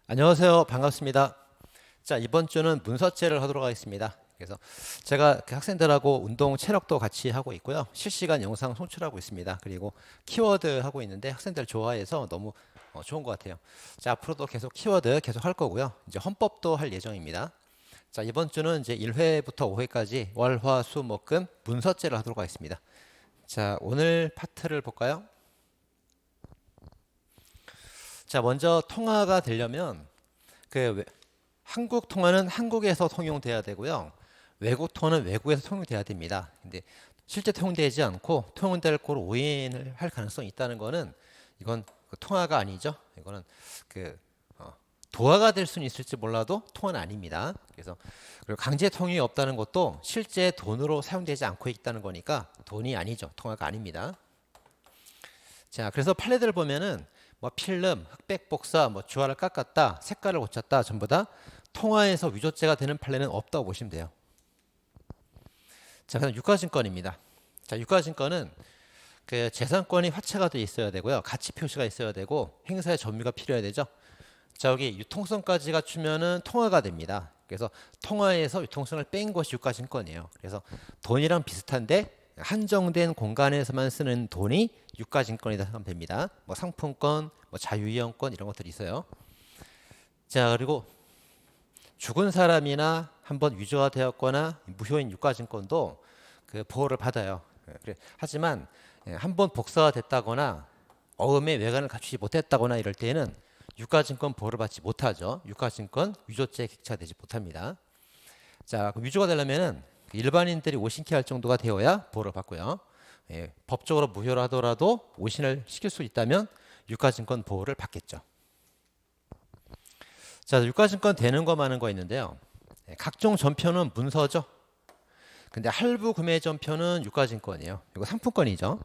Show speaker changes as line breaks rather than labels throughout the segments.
안녕하세요. 반갑습니다. 자, 이번 주는 문서체를 하도록 하겠습니다. 그래서 제가 그 학생들하고 운동 체력도 같이 하고 있고요. 실시간 영상 송출하고 있습니다. 그리고 키워드 하고 있는데 학생들 좋아해서 너무 좋은 것 같아요. 자, 앞으로도 계속 키워드 계속 할 거고요. 이제 헌법도 할 예정입니다. 자, 이번 주는 이제 1회부터 5회까지 월, 화, 수, 목, 금 문서체를 하도록 하겠습니다. 자, 오늘 파트를 볼까요? 자, 먼저 통화가 되려면 한국 통화는 한국에서 통용돼야 되고요. 외국 통화는 외국에서 통용돼야 됩니다. 근데 실제 통용되지 않고 통용될 거로 오인을 할 가능성이 있다는 거는 이건 그 통화가 아니죠. 이거는 그 도화가 될 수는 있을지 몰라도 통화는 아닙니다. 그래서 그리고 강제 통용이 없다는 것도 실제 돈으로 사용되지 않고 있다는 거니까 돈이 아니죠. 통화가 아닙니다. 자, 그래서 판례들을 보면은 뭐 필름, 흑백 복사, 뭐 주화를 깎았다, 색깔을 고쳤다, 전부 다 통화에서 위조죄가 되는 판례는 없다고 보시면 돼요. 자, 그다음 유가증권입니다. 자, 유가증권은 그 재산권이 화체가 돼 있어야 되고요, 가치 표시가 있어야 되고 행사의 점유가 필요해야 되죠. 자, 여기 유통성까지 갖추면은 통화가 됩니다. 그래서 통화에서 유통성을 뺀 것이 유가증권이에요. 그래서 돈이랑 비슷한데 한정된 공간에서만 쓰는 돈이 유가증권이다 하면 됩니다. 뭐 상품권, 뭐 자유이용권 이런 것들이 있어요. 자, 그리고 죽은 사람이나 한번 위조가 되었거나 무효인 유가증권도 그 보호를 받아요. 하지만 한번 복사가 됐다거나 어음의 외관을 갖추지 못했다거나 이럴 때에는 유가증권 보호를 받지 못하죠. 유가증권 위조죄에 객체되지 못합니다. 자, 위조가 되려면은 일반인들이 오신케 할 정도가 되어야 보호를 받고요. 법적으로 무효를 하더라도 오신을 시킬 수 있다면 유가증권 보호를 받겠죠. 자, 유가증권 되는 거 마는 거 있는데요. 각종 전표는 문서죠. 근데 할부 구매 전표는 유가증권이에요. 이거 상품권이죠.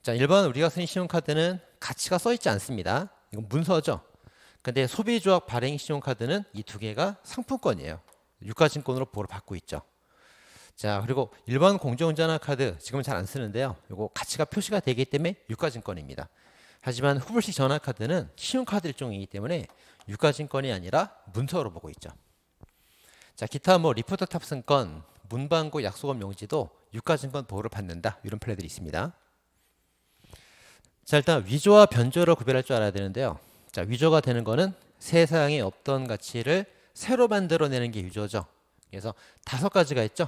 자, 일반 우리가 쓰는 신용카드는 가치가 써 있지 않습니다. 이건 문서죠. 근데 소비조합 발행 신용카드는 이 두 개가 상품권이에요. 유가증권으로 보호를 받고 있죠. 자, 그리고 일반 공정전화 카드 지금은 잘 안 쓰는데요. 이거 가치가 표시가 되기 때문에 유가증권입니다. 하지만 후불식 전화 카드는 신용카드 일종이기 때문에 유가증권이 아니라 문서로 보고 있죠. 자, 기타 뭐 리포트 탑승권, 문방구 약속업 용지도 유가증권 보호를 받는다. 이런 판례들이 있습니다. 자, 일단 위조와 변조를 구별할 줄 알아야 되는데요. 자, 위조가 되는 거는 세상에 없던 가치를 새로 만들어내는 게 위조죠. 그래서 5가지가 있죠.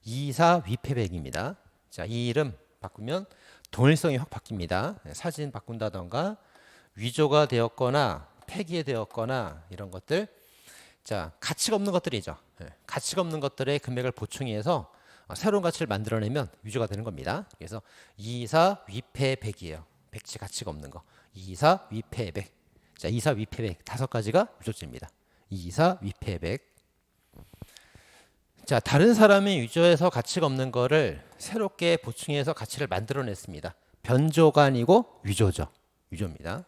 이사 위패백입니다. 자, 이 이름 바꾸면 동일성이 확 바뀝니다. 사진 바꾼다던가 위조가 되었거나 폐기되었거나 이런 것들. 자, 가치가 없는 것들이죠. 가치가 없는 것들의 금액을 보충해서 새로운 가치를 만들어내면 위조가 되는 겁니다. 그래서 이사 위패백이에요. 백치 가치가 없는 거. 이사 위패백. 자, 이사 위패백 5가지가 위조죄입니다. 이사 위패백. 자, 다른 사람이 위조해서 가치가 없는 거를 새롭게 보충해서 가치를 만들어냈습니다. 변조가 아니고 위조죠. 위조입니다.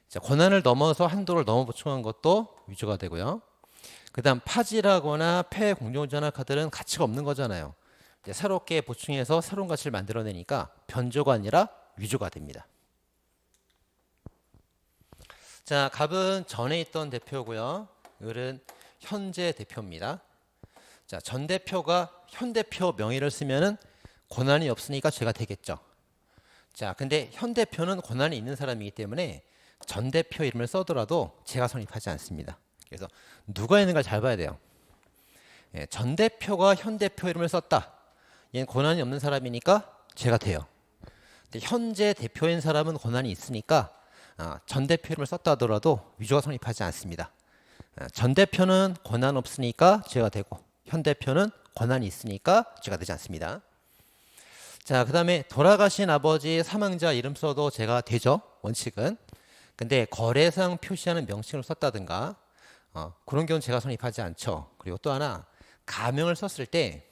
자, 권한을 넘어서 한도를 넘어 보충한 것도 위조가 되고요. 그 다음 파지라거나 폐 공정전화 카드는 가치가 없는 거잖아요. 이제 새롭게 보충해서 새로운 가치를 만들어내니까 변조가 아니라 위조가 됩니다. 자, 갑은 전에 있던 대표고요. 을은 현재 대표입니다. 자, 전 대표가 현 대표 명의를 쓰면은 권한이 없으니까 죄가 되겠죠. 자, 근데 현 대표는 권한이 있는 사람이기 때문에 전 대표 이름을 써더라도 죄가 성립하지 않습니다. 그래서 누가 있는가 잘 봐야 돼요. 전 대표가 현 대표 이름을 썼다. 얘는 권한이 없는 사람이니까 죄가 돼요. 근데 현재 대표인 사람은 권한이 있으니까 전 대표 이름을 썼다 하더라도 위조가 성립하지 않습니다. 전 대표는 권한 없으니까 죄가 되고 현 대표는 권한이 있으니까 죄가 되지 않습니다. 자, 그 다음에 돌아가신 아버지 사망자 이름 써도 죄가 되죠. 원칙은. 근데 거래상 표시하는 명칭을 썼다든가 그런 경우는 죄가 성립하지 않죠. 그리고 또 하나 가명을 썼을 때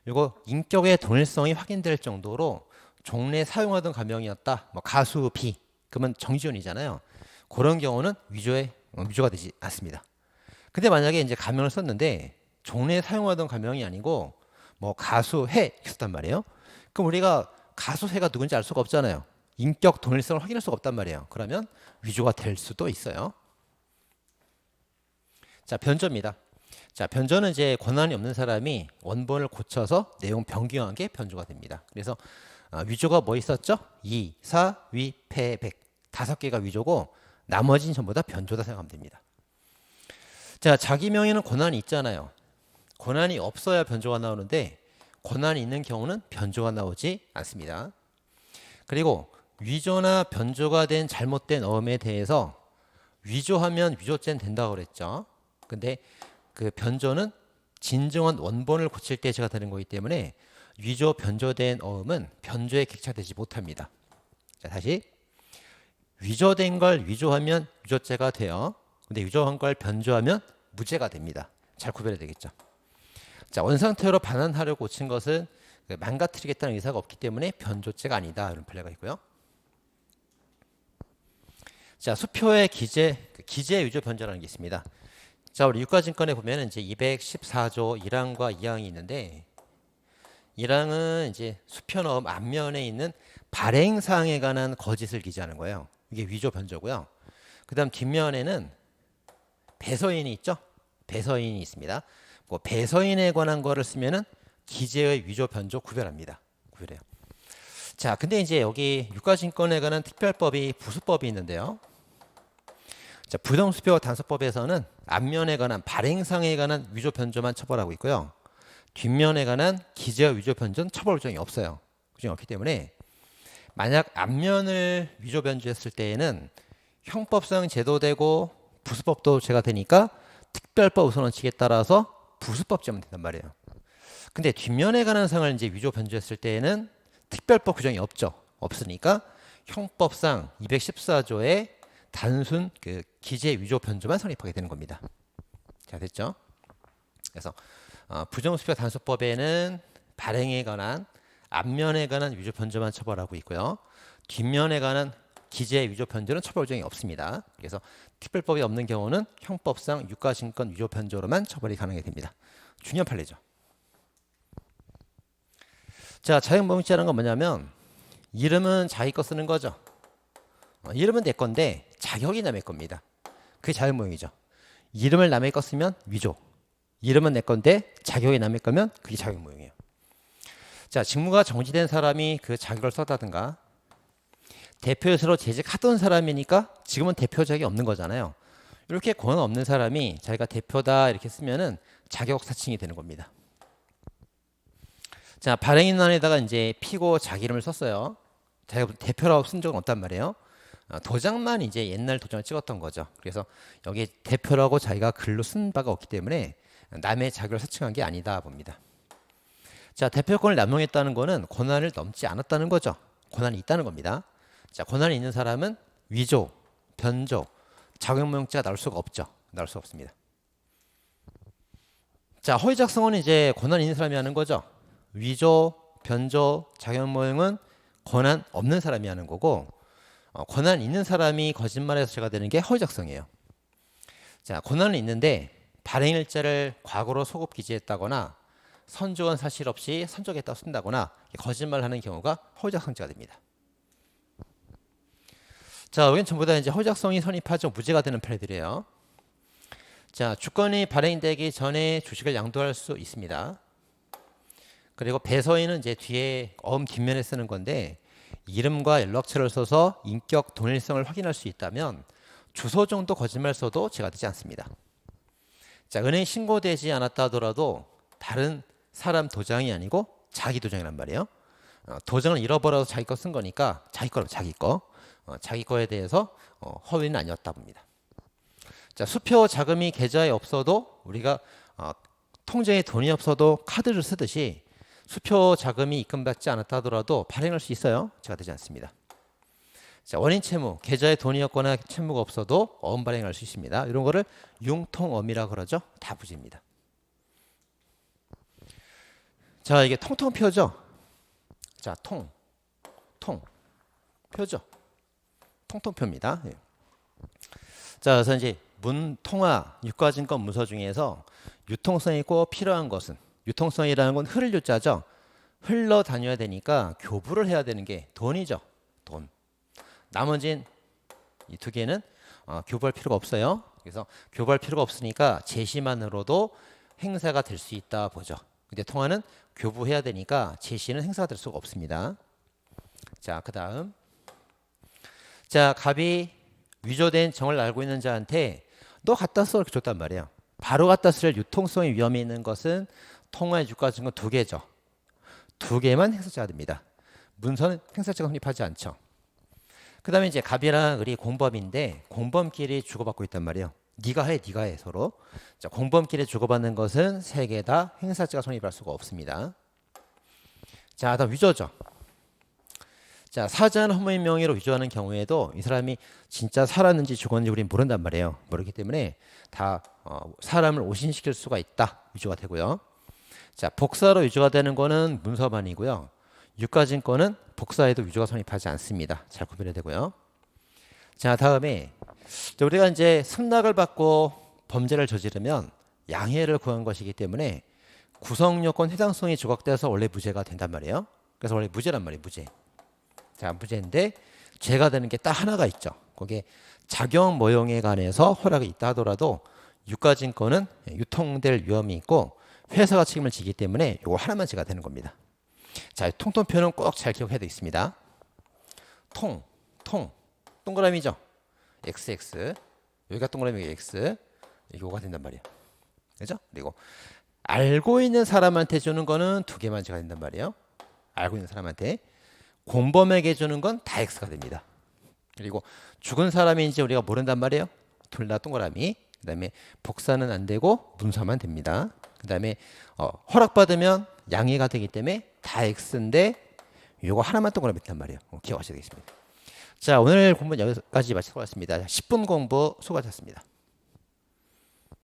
이거 인격의 동일성이 확인될 정도로 종래 사용하던 가명이었다. 뭐 가수 B 그러면 정지훈이잖아요. 그런 경우는 위조가 되지 않습니다. 근데 만약에 이제 가명을 썼는데 종래 사용하던 가명이 아니고 뭐 가수 해 있었단 말이에요. 그럼 우리가 가수 해가 누군지 알 수가 없잖아요. 인격 동일성을 확인할 수가 없단 말이에요. 그러면 위조가 될 수도 있어요. 자, 변조입니다. 자, 변조는 이제 권한이 없는 사람이 원본을 고쳐서 내용 변경한 게 변조가 됩니다. 그래서 위조가 뭐 있었죠? 이, 사, 위, 패, 백. 5개가 위조고 나머지는 전부 다 변조다 생각하면 됩니다. 자, 자기 명의는 권한이 있잖아요. 권한이 없어야 변조가 나오는데 권한이 있는 경우는 변조가 나오지 않습니다. 그리고 위조나 변조가 된 잘못된 어음에 대해서 위조하면 위조죄는 된다고 그랬죠. 근데 그 변조는 진정한 원본을 고칠 때 제가 되는 거기 때문에 위조 변조된 어음은 변조에 객체되지 못합니다. 자, 다시 위조된 걸 위조하면 위조죄가 돼요. 근데 위조한 걸 변조하면 무죄가 됩니다. 잘 구별해야 되겠죠. 자, 원상태로 반환하려고 고친 것은 망가뜨리겠다는 의사가 없기 때문에 변조죄가 아니다. 이런 판례가 있고요. 자, 수표의 기재 위조 변조라는 게 있습니다. 자, 우리 유가증권에 보면 이제 214조 1항과 2항이 있는데 1항은 이제 수표 넣음 앞면에 있는 발행 사항에 관한 거짓을 기재하는 거예요. 이게 위조 변조고요. 그다음 뒷면에는 배서인이 있죠. 배서인이 있습니다. 뭐 배서인에 관한 거를 쓰면은 기재의 위조 변조 구별합니다. 구별해요. 자, 근데 이제 여기 유가증권에 관한 특별법이 부수법이 있는데요. 자, 부정수표 단서법에서는 앞면에 관한 발행상에 관한 위조 변조만 처벌하고 있고요. 뒷면에 관한 기재의 위조 변조는 처벌 규정이 없어요. 규정이 없기 때문에 만약 앞면을 위조 변조했을 때에는 형법상 제도되고 부수법도 제가 되니까 특별법 우선원칙에 따라서 부수법 제면 된단 말이에요. 근데 뒷면에 관한 상을 이제 위조 변조했을 때에는 특별법 규정이 없죠. 없으니까 형법상 214조에 단순 그 기재 위조 변조만 성립하게 되는 겁니다. 자, 됐죠? 그래서 부정수표 단서법에는 발행에 관한 앞면에 관한 위조 변조만 처벌하고 있고요. 뒷면에 관한 기재 위조 변조는 처벌 규정이 없습니다. 그래서 특별법이 없는 경우는 형법상 유가증권 위조 변조로만 처벌이 가능하게 됩니다. 중요한 판례죠. 자, 자격모형죄라는 건 뭐냐면 이름은 자기 거 쓰는 거죠. 이름은 내 건데 자격이 남의 겁니다. 그게 자격모형이죠. 이름을 남의 거 쓰면 위조. 이름은 내 건데 자격이 남의 거면 그게 자격모형이에요. 자, 직무가 정지된 사람이 그 자격을 썼다든가 대표에서 재직하던 사람이니까 지금은 대표 자격이 없는 거잖아요. 이렇게 권한 없는 사람이 자기가 대표다 이렇게 쓰면은 자격 사칭이 되는 겁니다. 자, 발행인란에다가 이제 피고 자기 이름을 썼어요. 자기가 대표라고 쓴 적은 없단 말이에요. 도장만 이제 옛날 도장을 찍었던 거죠. 그래서 여기 대표라고 자기가 글로 쓴 바가 없기 때문에 남의 자격을 사칭한 게 아니다 봅니다. 자, 대표권을 남용했다는 거는 권한을 넘지 않았다는 거죠. 권한이 있다는 겁니다. 자, 권한이 있는 사람은 위조, 변조, 자격모형죄가 나올 수가 없죠. 나올 수 없습니다. 자, 허위작성은 이제 권한 있는 사람이 하는 거죠. 위조, 변조, 자격모형은 권한 없는 사람이 하는 거고 권한 있는 사람이 거짓말해서 죄가 되는 게 허위작성이에요. 자, 권한은 있는데 발행일자를 과거로 소급 기재했다거나 선조한 사실 없이 선적했다고 쓴다거나 거짓말하는 경우가 허위작성죄가 됩니다. 자, 여기는 전부 다 이제 허위작성이 선입하죠. 무죄가 되는 판례들이에요. 자, 주권이 발행되기 전에 주식을 양도할 수 있습니다. 그리고 배서인은 이제 뒤에 뒷면에 쓰는 건데 이름과 연락처를 써서 인격 동일성을 확인할 수 있다면 주소 정도 거짓말 써도 죄가 되지 않습니다. 자, 은행 신고되지 않았다 하더라도 다른 사람 도장이 아니고 자기 도장이란 말이에요. 도장을 잃어버려서 자기 거 쓴 거니까 자기 거라면 자기 거. 자기 거에 대해서 허위는 아니었다 봅니다. 자, 수표 자금이 계좌에 없어도 우리가 통장에 돈이 없어도 카드를 쓰듯이 수표 자금이 입금받지 않았다 하더라도 발행할 수 있어요. 죄가 되지 않습니다. 자, 원인 채무, 계좌에 돈이 없거나 채무가 없어도 어음 발행할 수 있습니다. 이런 거를 융통엄이라 그러죠. 다 부지입니다. 자, 이게 통통표죠. 자, 표죠. 통통표입니다. 예. 자, 그래서 이제 문통화 유가증권 문서 중에서 유통성이 꼭 필요한 것은 유통성이라는 건 흐를 유자죠. 흘러 다녀야 되니까 교부를 해야 되는 게 돈이죠. 돈. 나머진 이 두 개는 교부할 필요가 없어요. 그래서 교부할 필요가 없으니까 제시만으로도 행사가 될 수 있다 보죠. 근데 통화는 교부해야 되니까 제시는 행사가 될 수가 없습니다. 자, 그 다음. 자, 갑이 위조된 정을 알고 있는 자한테 너 갖다 써 이렇게 줬단 말이에요. 바로 갖다 쓸 유통성의 위험이 있는 것은 통화의 유가 증거 두 개죠. 두 개만 행사자가 됩니다. 문서는 행사자가 성립하지 않죠. 그 다음에 이제 갑이랑 을이 공범인데 공범끼리 주고받고 있단 말이에요. 네가 해 서로. 자, 공범끼리 주고받는 것은 세 개 다 행사자가 성립할 수가 없습니다. 자, 다음 위조죠. 자, 사자는 허무의 명의로 위조하는 경우에도 이 사람이 진짜 살았는지 죽었는지 우리는 모른단 말이에요. 모르기 때문에 다 사람을 오신시킬 수가 있다. 위조가 되고요. 자, 복사로 위조가 되는 거는 문서만이고요. 유가증권은 복사에도 위조가 성립하지 않습니다. 잘 구별해야 되고요. 자, 다음에 우리가 이제 승낙을 받고 범죄를 저지르면 양해를 구한 것이기 때문에 구성요건 해당성이 조각돼서 원래 무죄가 된단 말이에요. 그래서 원래 무죄란 말이에요. 무죄. 자, 무죄인데 죄가 되는 게 딱 하나가 있죠. 거기에 작용 모형에 관해서 허락이 있다 하더라도 유가증권은 유통될 위험이 있고 회사가 책임을 지기 때문에 이거 하나만 죄가 되는 겁니다. 자, 통통표는 꼭 잘 기억해야 되겠습니다. 동그라미죠. XX 여기가 동그라미 X 이거가 된단 말이에요. 그죠? 그리고 알고 있는 사람한테 주는 거는 두 개만 죄가 된단 말이에요. 알고 있는 사람한테. 공범에게 주는 건 다 X가 됩니다. 그리고 죽은 사람인지 우리가 모른단 말이에요. 둘 다 동그라미. 그 다음에 복사는 안 되고 문서만 됩니다. 그 다음에 허락받으면 양해가 되기 때문에 다 X인데 이거 하나만 동그라미 있단 말이에요. 기억하셔야 되겠습니다. 자, 오늘 공부는 여기까지 마치도록 하겠습니다. 10분 공부 수고하셨습니다.